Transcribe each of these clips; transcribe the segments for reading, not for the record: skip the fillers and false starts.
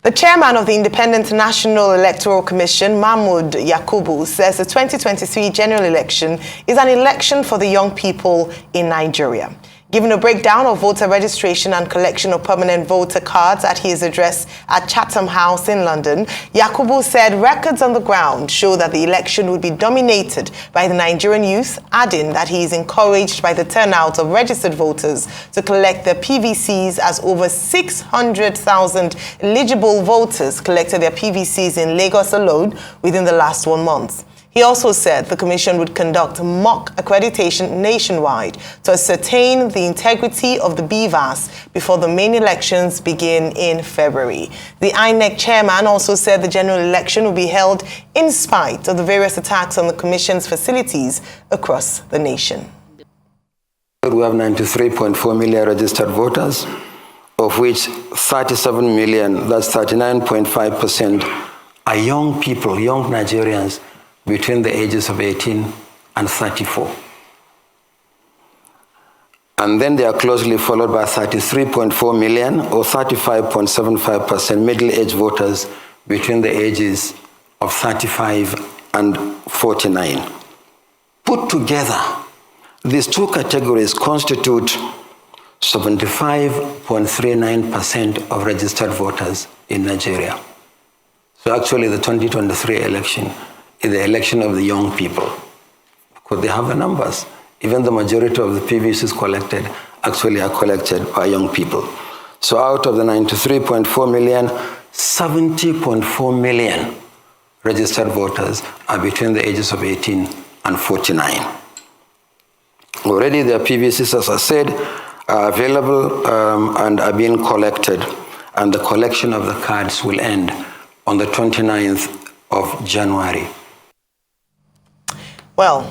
The chairman of the Independent National Electoral Commission, Mahmood Yakubu, says the 2023 general election is an election for the young people in Nigeria. Giving a breakdown of voter registration and collection of permanent voter cards at his address at Chatham House in London, Yakubu said records on the ground show that the election would be dominated by the Nigerian youth, adding that he is encouraged by the turnout of registered voters to collect their PVCs, as over 600,000 eligible voters collected their PVCs in Lagos alone within the last 1 month. He also said the Commission would conduct mock accreditation nationwide to ascertain the integrity of the BVAS before the main elections begin in February. The INEC chairman also said the general election will be held in spite of the various attacks on the Commission's facilities across the nation. We have 93.4 million registered voters, of which 37 million, that's 39.5%, are young people, young Nigerians, between the ages of 18 and 34. And then they are closely followed by 33.4 million, or 35.75% middle-aged voters between the ages of 35 and 49. Put together, these two categories constitute 75.39% of registered voters in Nigeria. So actually the 2023 election is the election of the young people, because they have the numbers. Even the majority of the PVCs collected actually are collected by young people. So out of the 93.4 million, 70.4 million registered voters are between the ages of 18 and 49. Already their PVCs, as I said, are available and are being collected, and the collection of the cards will end on the 29th of January. Well,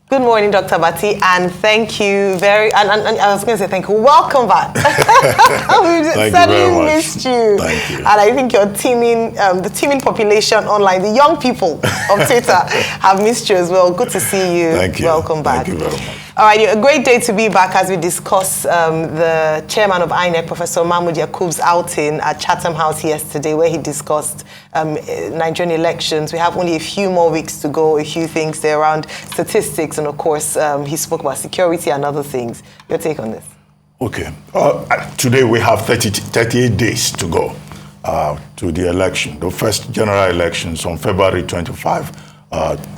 good morning, Dr. Bati, and thank you and I was going to say thank you. Welcome back. We certainly missed you. Thank you. And I think your the teaming population online, the young people of Twitter have missed you as well. Good to see you. Thank you. Welcome back. Thank you very much. All right, a great day to be back as we discuss the chairman of INEC, Professor Mahmood Yakub's outing at Chatham House yesterday, where he discussed Nigerian elections. We have only a few more weeks to go, a few things there around statistics, and of course, he spoke about security and other things. Your take on this? Okay. Today we have 38 days to go to the election, the first general elections on February 25,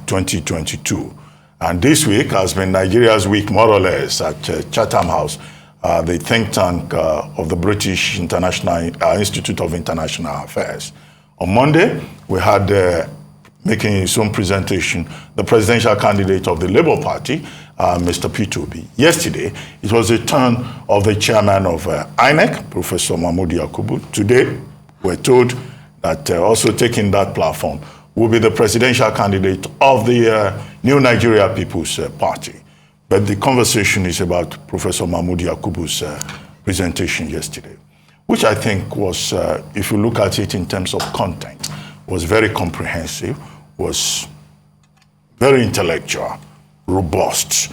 2022. And this week has been Nigeria's week, more or less, at Chatham House, the think tank of the British Institute of International Affairs. On Monday, we had, making his own presentation, the presidential candidate of the Labour Party, Mr. P2B. Yesterday, it was the turn of the chairman of INEC, Professor Mahmood Yakubu. Today, we're told that also taking that platform will be the presidential candidate of the New Nigeria People's Party. But the conversation is about Professor Mahmood Yakubu's presentation yesterday, which I think was, if you look at it in terms of content, was very comprehensive, was very intellectual, robust,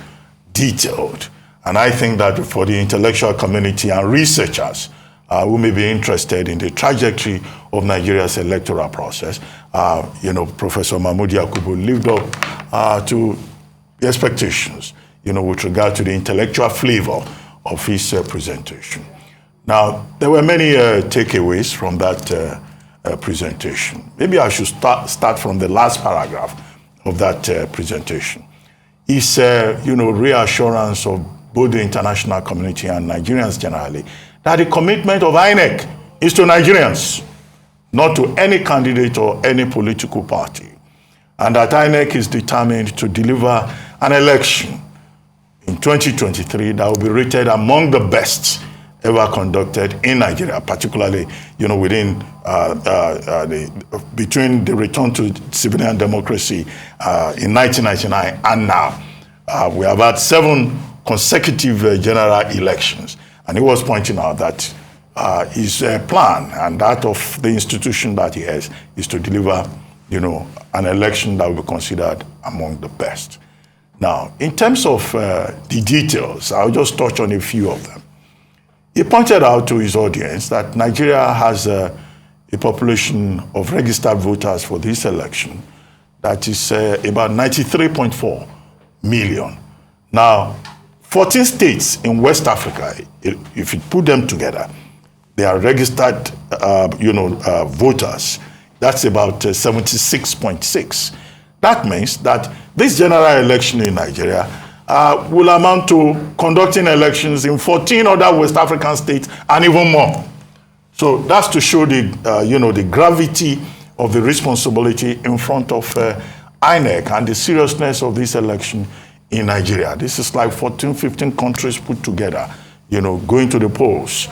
detailed. And I think that for the intellectual community and researchers who may be interested in the trajectory of Nigeria's electoral process, Professor Mahmood Yakubu lived up to the expectations, with regard to the intellectual flavor of his presentation. Now, there were many takeaways from that presentation. Maybe I should start from the last paragraph of that presentation. His, reassurance of both the international community and Nigerians generally, that the commitment of INEC is to Nigerians, not to any candidate or any political party, and that INEC is determined to deliver an election in 2023 that will be rated among the best ever conducted in Nigeria, particularly, within between the return to civilian democracy in 1999 and now. We have had 7 consecutive general elections, and he was pointing out that his plan and that of the institution that he has is to deliver, an election that will be considered among the best. Now, in terms of the details, I'll just touch on a few of them. He pointed out to his audience that Nigeria has the population of registered voters for this election, that is about 93.4 million. Now, 14 states in West Africa, if you put them together, they are registered, voters. That's about 76.6. That means that this general election in Nigeria will amount to conducting elections in 14 other West African states and even more. So that's to show the, the gravity of the responsibility in front of INEC and the seriousness of this election in Nigeria. This is like 14, 15 countries put together, going to the polls,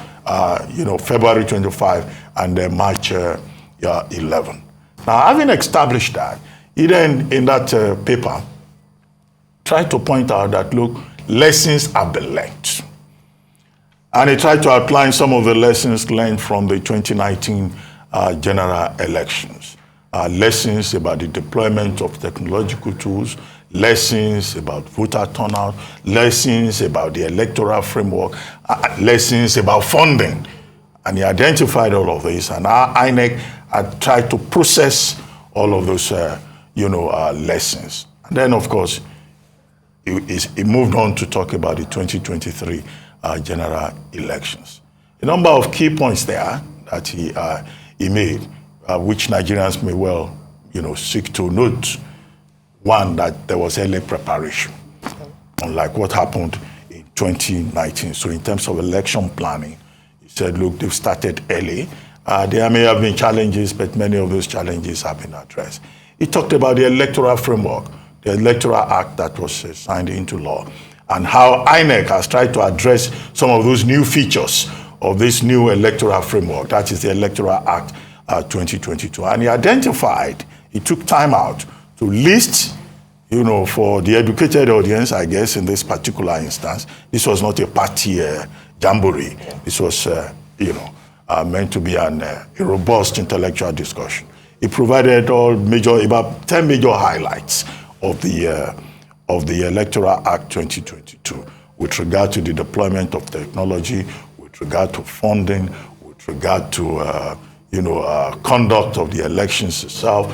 February 25 and then March 11. Now, having established that, he then, in that paper, tried to point out that, look, lessons have been learned. And he tried to outline some of the lessons learned from the 2019 general elections. Lessons about the deployment of technological tools, lessons about voter turnout, lessons about the electoral framework, lessons about funding. And he identified all of this, and our INEC had tried to process all of those, lessons. And then, of course, he moved on to talk about the 2023 general elections. A number of key points there that he made, which Nigerians may well, seek to note. One, that there was early preparation, unlike what happened in 2019. So in terms of election planning, he said, look, they've started early. There may have been challenges, but many of those challenges have been addressed. He talked about the electoral framework, the Electoral Act that was signed into law, and how INEC has tried to address some of those new features of this new electoral framework, that is the Electoral Act 2022. And he identified, he took time out to list, for the educated audience, I guess, in this particular instance, this was not a party jamboree. This was, meant to be a robust intellectual discussion. He provided about 10 major highlights of the Electoral Act 2022 with regard to the deployment of technology, with regard to funding, with regard to conduct of the elections itself,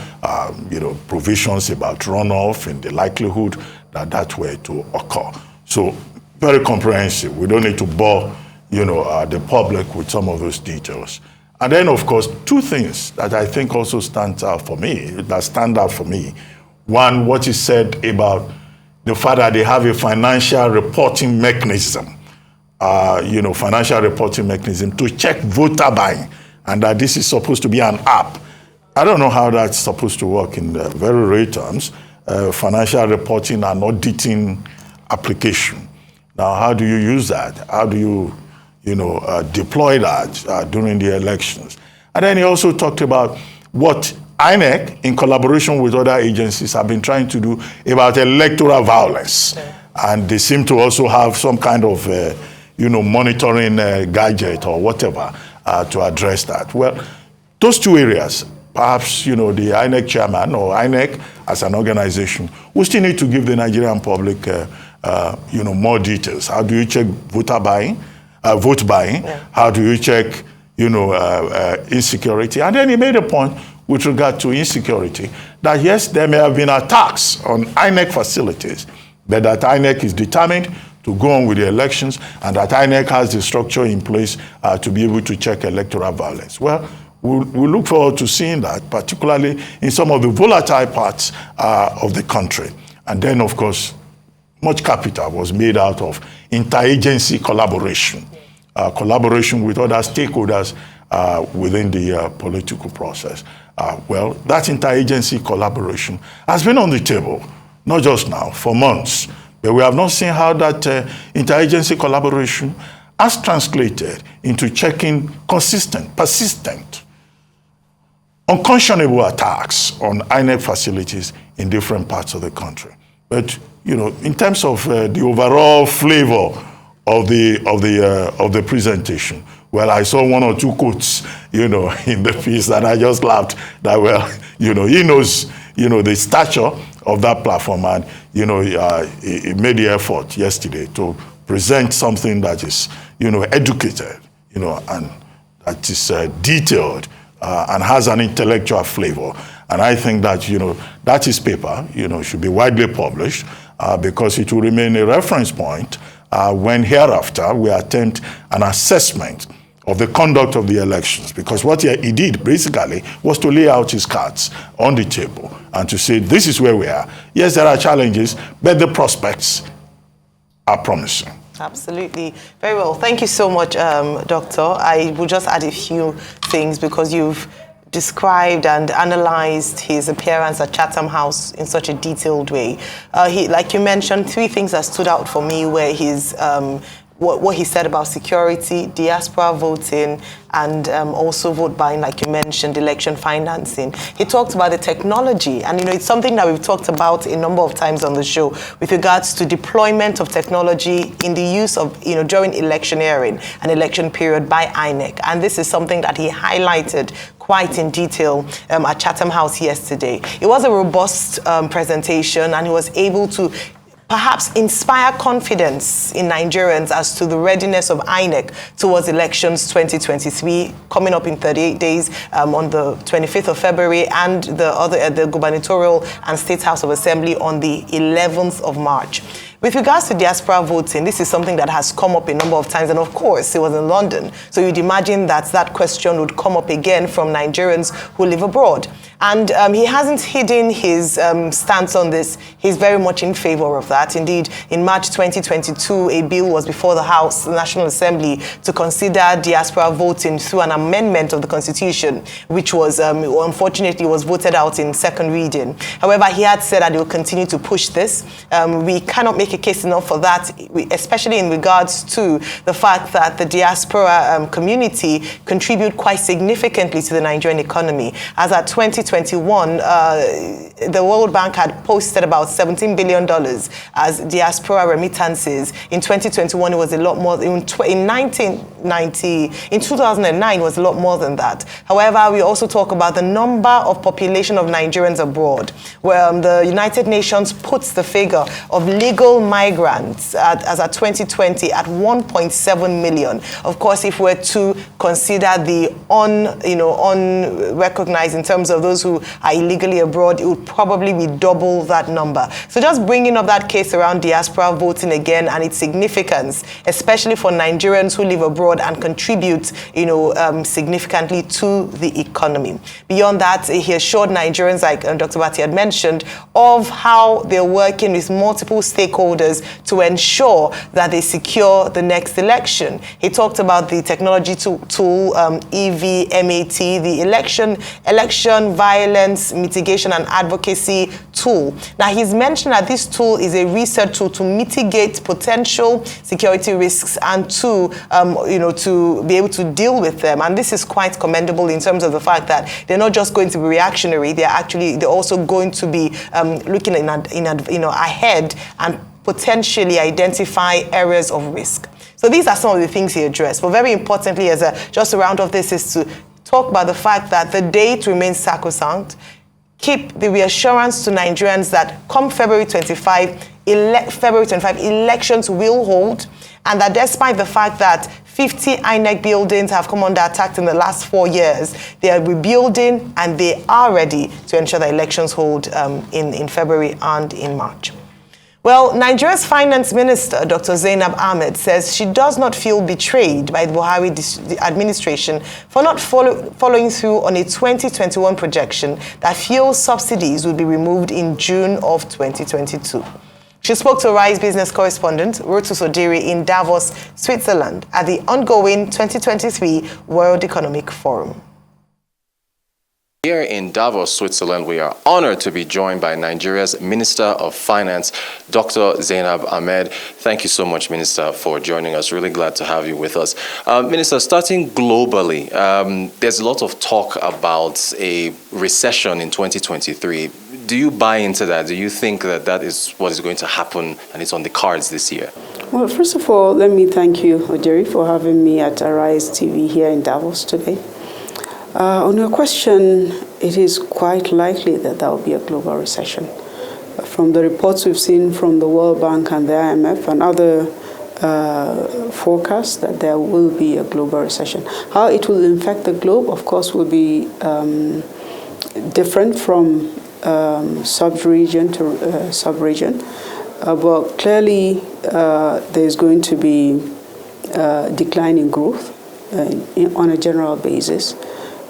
provisions about runoff and the likelihood that were to occur. So very comprehensive. We don't need to bore, the public with some of those details. And then, of course, two things that I think also stand out for me. One, what he said about the fact that they have a financial reporting mechanism, to check voter buying, and that this is supposed to be an app. I don't know how that's supposed to work in very real terms, financial reporting and auditing application. Now, how do you use that? How do you, deploy that during the elections? And then he also talked about what INEC, in collaboration with other agencies, have been trying to do about electoral violence. Okay. And they seem to also have some kind of, monitoring gadget or whatever to address that. Well, those two areas, perhaps, the INEC chairman or INEC as an organization, we still need to give the Nigerian public, more details. How do you check vote buying? Yeah. How do you check, insecurity? And then he made a point with regard to insecurity, that yes, there may have been attacks on INEC facilities, but that INEC is determined to go on with the elections, and that INEC has the structure in place to be able to check electoral violence. Well, we'll look forward to seeing that, particularly in some of the volatile parts of the country. And then, of course, much capital was made out of interagency collaboration, collaboration with other stakeholders within the political process. Well, that interagency collaboration has been on the table, not just now, for months. But we have not seen how that interagency collaboration has translated into checking consistent, persistent, unconscionable attacks on INEC facilities in different parts of the country. But in terms of the overall flavor of the presentation, well, I saw one or two quotes, in the piece that I just laughed. That he knows, the stature of that platform, and he made the effort yesterday to present something that is, educated, and that is detailed and has an intellectual flavor. And I think that, that his paper, should be widely published because it will remain a reference point when hereafter we attempt an assessment of the conduct of the elections. Because what he did basically was to lay out his cards on the table and to say, this is where we are. Yes, there are challenges, but the prospects are promising. Absolutely. Very well. Thank you so much, Doctor. I will just add a few things because you've described and analyzed his appearance at Chatham House in such a detailed way. Like you mentioned, three things that stood out for me were his what he said about security, diaspora voting, and also vote buying, like you mentioned, election financing. He talked about the technology, and it's something that we've talked about a number of times on the show with regards to deployment of technology in the use of, during electioneering and election period by INEC. And this is something that he highlighted quite in detail at Chatham House yesterday. It was a robust presentation, and he was able to perhaps inspire confidence in Nigerians as to the readiness of INEC towards elections 2023, coming up in 38 days on the 25th of February, and the gubernatorial and State House of Assembly on the 11th of March. With regards to diaspora voting, this is something that has come up a number of times, and of course, it was in London. So you'd imagine that question would come up again from Nigerians who live abroad. And he hasn't hidden his stance on this. He's very much in favor of that. Indeed, in March 2022, a bill was before the House, the National Assembly, to consider diaspora voting through an amendment of the Constitution, which was, unfortunately, was voted out in second reading. However, he had said that he will continue to push this. We cannot make a case enough for that, especially in regards to the fact that the diaspora community contribute quite significantly to the Nigerian economy. As at 2021, the World Bank had posted about $17 billion as diaspora remittances. In 2021, it was a lot more. In 2009, it was a lot more than that. However, we also talk about the number of population of Nigerians abroad, where the United Nations puts the figure of legal migrants as at 2020 at 1.7 million. Of course, if we're to consider the unrecognized in terms of those who are illegally abroad, it would probably be double that number. So just bringing up that case around diaspora voting again and its significance, especially for Nigerians who live abroad and contribute, significantly to the economy. Beyond that, he assured Nigerians, like Dr. Bati had mentioned, of how they're working with multiple stakeholders to ensure that they secure the next election. He talked about the technology tool, EVMAT, the election violence mitigation and advocacy tool. Now, he's mentioned that this tool is a research tool to mitigate potential security risks and to be able to deal with them. And this is quite commendable in terms of the fact that they're not just going to be reactionary; they're also going to be looking ahead and potentially identify areas of risk. So these are some of the things he addressed. But very importantly, just to round off this, is to talk about the fact that the date remains sacrosanct. Keep the reassurance to Nigerians that come February 25, elections will hold, and that despite the fact that 50 INEC buildings have come under attack in the last 4 years, they are rebuilding and they are ready to ensure that elections hold in February and in March. Well, Nigeria's Finance Minister, Dr. Zainab Ahmed, says she does not feel betrayed by the Buhari administration for not following through on a 2021 projection that fuel subsidies would be removed in June of 2022. She spoke to Rise business correspondent Rotu Sodiri in Davos, Switzerland, at the ongoing 2023 World Economic Forum. Here in Davos, Switzerland, we are honored to be joined by Nigeria's Minister of Finance, Dr. Zainab Ahmed. Thank you so much, Minister, for joining us. Really glad to have you with us. Minister, starting globally, there's a lot of talk about a recession in 2023. Do you buy into that? Do you think that that is what is going to happen and it's on the cards this year? Well, first of all, let me thank you, Ojeri, for having me at Arise TV here in Davos today. On your question, it is quite likely that there will be a global recession. From the reports we've seen from the World Bank and the IMF and other forecast that there will be a global recession. How it will affect the globe, of course, will be different from sub-region to sub-region. But clearly, there's going to be decline in growth on a general basis.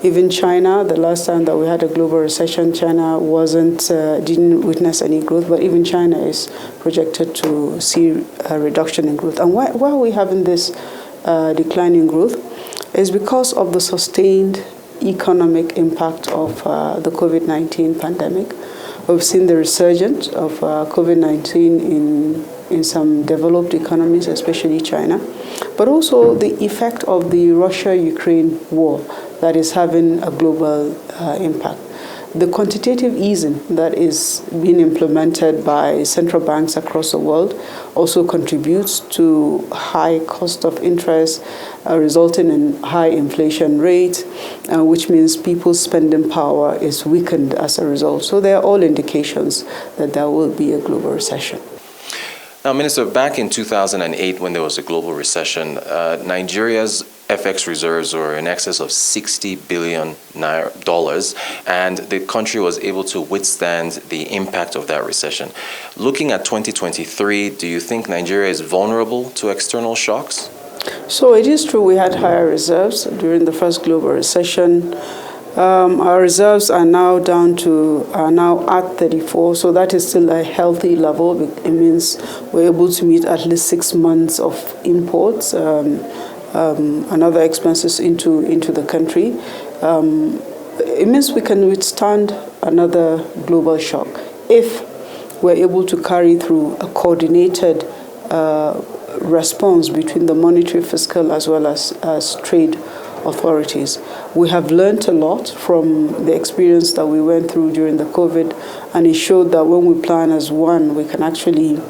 Even China, the last time that we had a global recession, China didn't witness any growth, but even China is projected to see a reduction in growth. And why are we having this decline in growth? Is because of the sustained economic impact of the COVID-19 pandemic. We've seen the resurgence of COVID-19 in some developed economies, especially China, but also the effect of the Russia-Ukraine war that is having a global impact. The quantitative easing that is being implemented by central banks across the world also contributes to high cost of interest, resulting in high inflation rates, which means people's spending power is weakened as a result. So they are all indications that there will be a global recession. Now, Minister, back in 2008, when there was a global recession, Nigeria's FX reserves were in excess of $60 billion, and the country was able to withstand the impact of that recession. Looking at 2023, do you think Nigeria is vulnerable to external shocks? So it is true we had higher reserves during the first global recession. Our reserves are now at 34, so that is still a healthy level. It means we're able to meet at least 6 months of imports and other expenses into the country. It means we can withstand another global shock if we're able to carry through a coordinated response between the monetary, fiscal, as well as trade authorities. We have learned a lot from the experience that we went through during the COVID, and it showed that when we plan as one, we can actually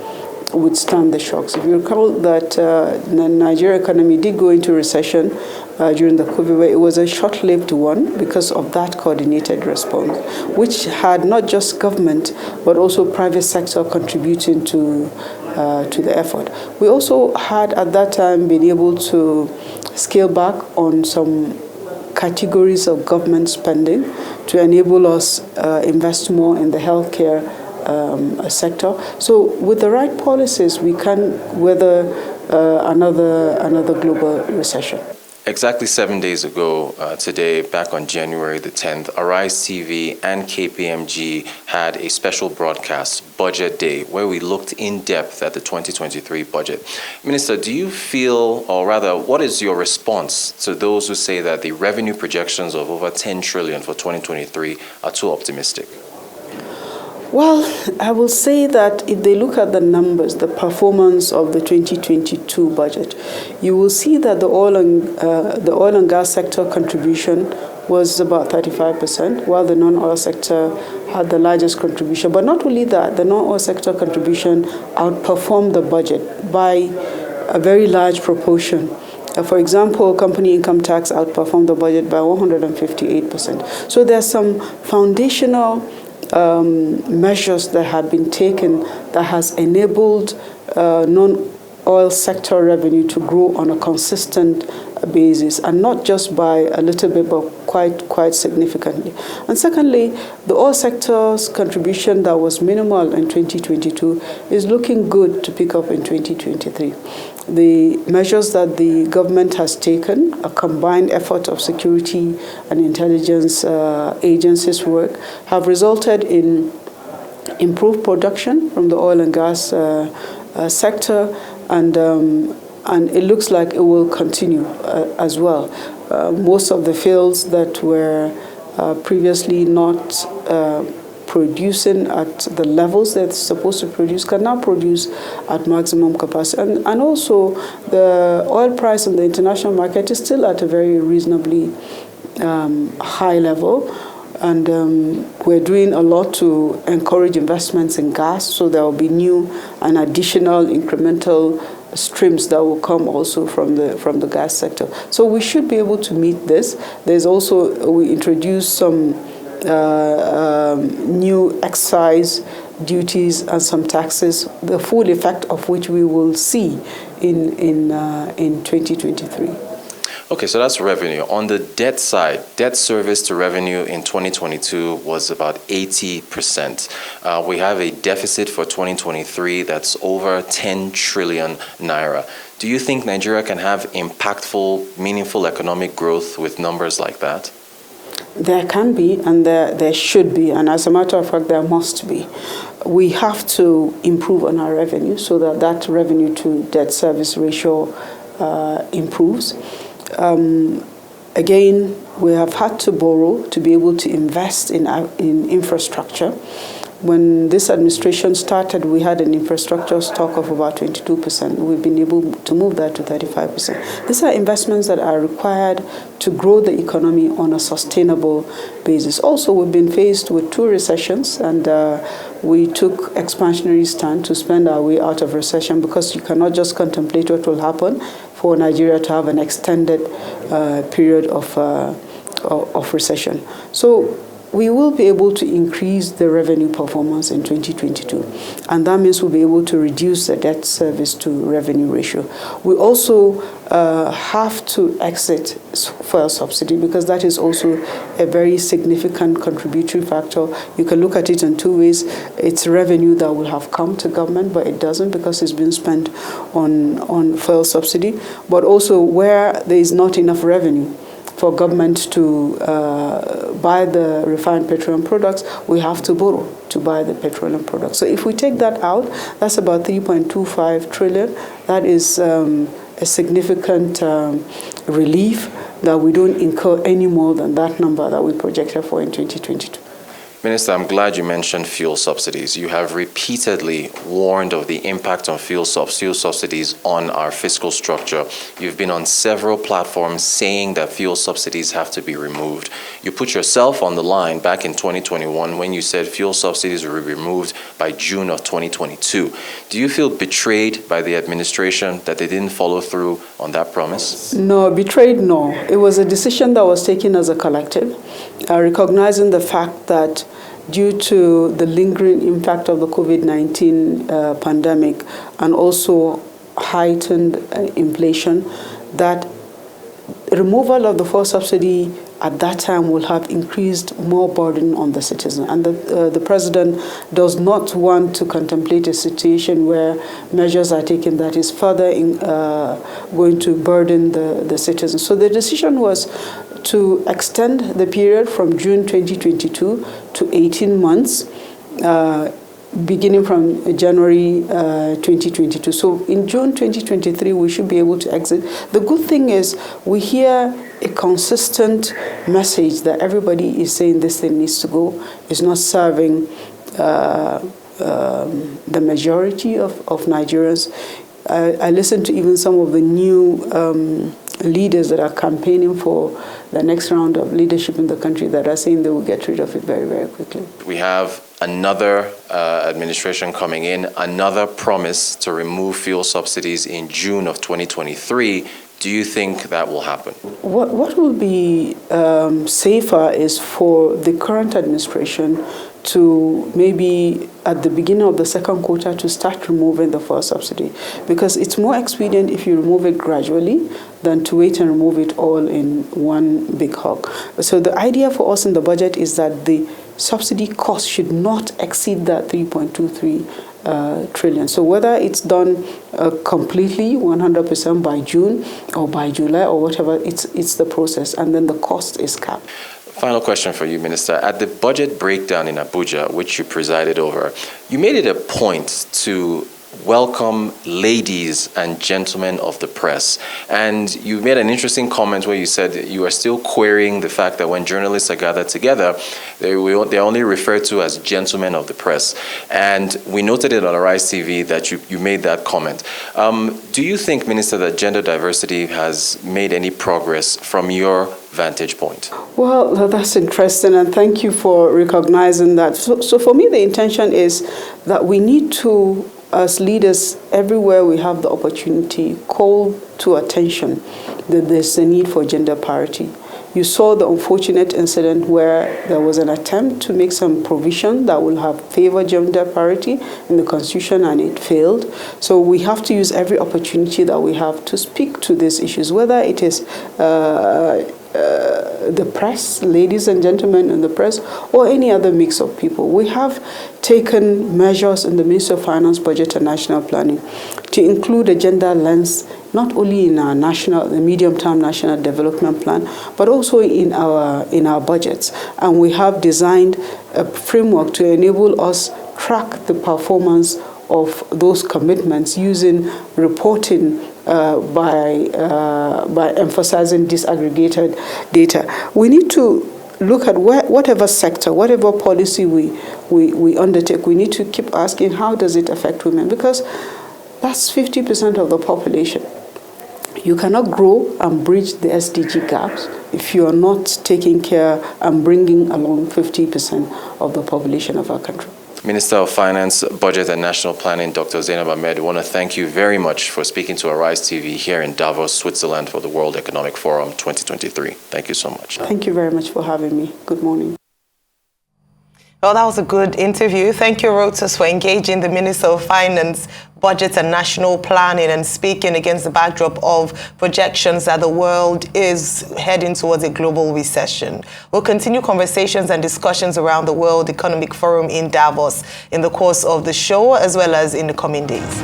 withstand the shocks. If you recall that the Nigerian economy did go into recession during the COVID, where it was a short-lived one because of that coordinated response, which had not just government, but also private sector contributing to the effort. We also had at that time been able to scale back on some categories of government spending to enable us invest more in the healthcare sector. So with the right policies, we can weather another global recession. Exactly 7 days ago today, back on January the 10th, Arise TV and KPMG had a special broadcast, Budget Day, where we looked in depth at the 2023 budget. Minister, do you feel, or rather, what is your response to those who say that the revenue projections of over 10 trillion for 2023 are too optimistic? Well, I will say that if they look at the numbers, the performance of the 2022 budget, you will see that the oil and gas sector contribution was about 35%, while the non-oil sector had the largest contribution. But not only that, the non-oil sector contribution outperformed the budget by a very large proportion. For example, company income tax outperformed the budget by 158%. So there are some foundational measures that have been taken that has enabled non-oil sector revenue to grow on a consistent basis, and not just by a little bit, but quite significantly. And secondly, the oil sector's contribution that was minimal in 2022 is looking good to pick up in 2023. The measures that the government has taken, a combined effort of security and intelligence agencies' work, have resulted in improved production from the oil and gas sector, and it looks like it will continue as well. Most of the fields that were previously not producing at the levels they're supposed to produce can now produce at maximum capacity. And also the oil price in the international market is still at a very reasonably high level. And we're doing a lot to encourage investments in gas, so there will be new and additional incremental streams that will come also from the gas sector. So we should be able to meet this. There's also, we introduced some new excise duties and some taxes, the full effect of which we will see in 2023. Okay, so that's revenue. On the debt side, debt service to revenue in 2022 was about 80%. We have a deficit for 2023 that's over 10 trillion naira. Do you think Nigeria can have impactful, meaningful economic growth with numbers like that? There can be, and there should be, and as a matter of fact, there must be. We have to improve on our revenue so that that revenue to debt service ratio improves. Again, we have had to borrow to be able to invest in infrastructure. When this administration started, we had an infrastructure stock of about 22%. We've been able to move that to 35%. These are investments that are required to grow the economy on a sustainable basis. Also, we've been faced with 2 recessions, and we took expansionary stand to spend our way out of recession, because you cannot just contemplate what will happen for Nigeria to have an extended period of recession. So we will be able to increase the revenue performance in 2022, and that means we'll be able to reduce the debt service to revenue ratio. We also have to exit fuel subsidy, because that is also a very significant contributory factor. You can look at it in 2 ways. It's revenue that will have come to government, but it doesn't, because it's been spent on fuel subsidy. But also, where there is not enough revenue for government to buy the refined petroleum products, we have to borrow to buy the petroleum products. So if we take that out, that's about 3.25 trillion. That is a significant relief that we don't incur any more than that number that we projected for in 2022. Minister, I'm glad you mentioned fuel subsidies. You have repeatedly warned of the impact on fuel subsidies on our fiscal structure. You've been on several platforms saying that fuel subsidies have to be removed. You put yourself on the line back in 2021 when you said fuel subsidies will be removed by June of 2022. Do you feel betrayed by the administration that they didn't follow through on that promise? No, betrayed, no. It was a decision that was taken as a collective, recognizing the fact that due to the lingering impact of the COVID-19 pandemic and also heightened inflation, that removal of the fuel subsidy at that time will have increased more burden on the citizen. And the president does not want to contemplate a situation where measures are taken that is further going to burden the citizens. So the decision was to extend the period from June 2022 to 18 months, beginning from January 2022. So in June 2023, we should be able to exit. The good thing is we hear a consistent message that everybody is saying this thing needs to go. It's not serving the majority of Nigerians. I listened to even some of the new leaders that are campaigning for the next round of leadership in the country that are saying they will get rid of it very, very quickly. We have another administration coming in, another promise to remove fuel subsidies in June of 2023. Do you think that will happen? What will be safer is for the current administration to maybe at the beginning of the second quarter to start removing the fuel subsidy, because it's more expedient if you remove it gradually than to wait and remove it all in one big hug. So the idea for us in the budget is that the subsidy cost should not exceed that 3.23 trillion. So whether it's done completely 100% by June or by July or whatever, it's the process, and then the cost is capped. Final question for you, Minister. At the budget breakdown in Abuja, which you presided over, you made it a point to welcome ladies and gentlemen of the press. And you made an interesting comment where you said you are still querying the fact that when journalists are gathered together, they're only referred to as gentlemen of the press. And we noted it on Arise TV that you made that comment. Do you think, Minister, that gender diversity has made any progress from your vantage point? Well, that's interesting, and thank you for recognizing that. So for me, the intention is that we need to, as leaders, everywhere we have the opportunity, call to attention that there's a need for gender parity. You saw the unfortunate incident where there was an attempt to make some provision that will have favored gender parity in the Constitution, and it failed. So we have to use every opportunity that we have to speak to these issues, whether it is the press, ladies and gentlemen in the press, or any other mix of people. We have taken measures in the Ministry of Finance, Budget and National Planning to include a gender lens, not only in our the medium-term national development plan, but also in our budgets. And we have designed a framework to enable us track the performance of those commitments using reporting by emphasizing disaggregated data. We need to look at whatever sector, whatever policy we undertake, we need to keep asking, how does it affect women? Because that's 50% of the population. You cannot grow and bridge the SDG gaps if you are not taking care and bringing along 50% of the population of our country. Minister of Finance, Budget and National Planning, Dr. Zainab Ahmed, we want to thank you very much for speaking to Arise TV here in Davos, Switzerland for the World Economic Forum 2023. Thank you so much. Thank you very much for having me. Good morning. Well, that was a good interview. Thank you, Rotus, for engaging the Minister of Finance, Budget and National Planning and speaking against the backdrop of projections that the world is heading towards a global recession. We'll continue conversations and discussions around the World Economic Forum in Davos in the course of the show, as well as in the coming days.